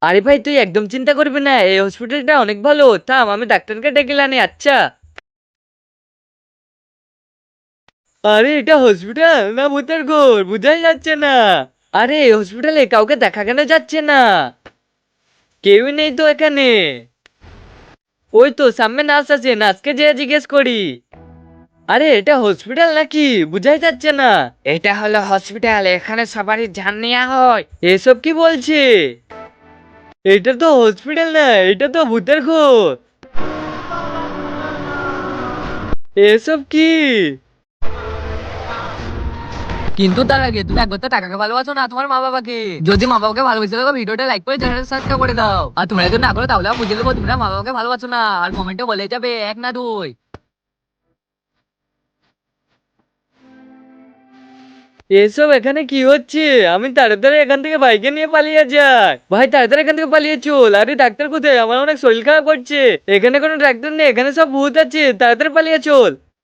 আরে ভাই তুই একদম চিন্তা করবি না, এই হসপিটালটা অনেক ভালো। থাম আমি ডাক্তারকে ডেকে আনি। আচ্ছা। আরে এটা হসপিটাল না ভূতের ঘর বুঝাই যাচ্ছে না। আরে এই হসপিটালে কাউকে দেখা কেন যাচ্ছে না? কেউই নেই তো এখানে। ওই তো সামনে নার্স আছে, নার্সকে যেয়ে জিজ্ঞেস করি। আরে এটা হসপিটাল নাকি বুঝাই যাচ্ছে না। এটা হলো হসপিটাল, এখানে সবারই জান নেওয়া হয়। এসব কি বলছে? এটা তো হসপিটাল না, এটা তো ভূতের ঘর। এসব কি? কিন্তু তার আগে তুমি একবার তো টাকাকে ভালোবাসো না তোমার মা বাবাকে? যদি মা বাবাকে ভালোবেসে থাকো ভিডিওটা লাইক করে চ্যানেলটা সাবস্ক্রাইব করে দাও। আর তোমরা যদি না করো তাহলে আমি বুঝে দেবো তোমরা মা বাবাকে ভালোবাসো না। আর কমেন্টে বলে যাবে এক না দুই। এসব এখানে কি হচ্ছে? আমি তাড়াতাড়ি এখান থেকে বাইকে নিয়ে পালিয়ে যাই। ভাই তাড়াতাড়ি এখান থেকে পালিয়ে চল। আরে ডাক্তার কোথায়? আমার অনেক শরীর খারাপ করছে। এখানে কোনো ডাক্তার নেই, এখানে সব ভূত আছে। তাড়াতাড়ি পালিয়ে চল।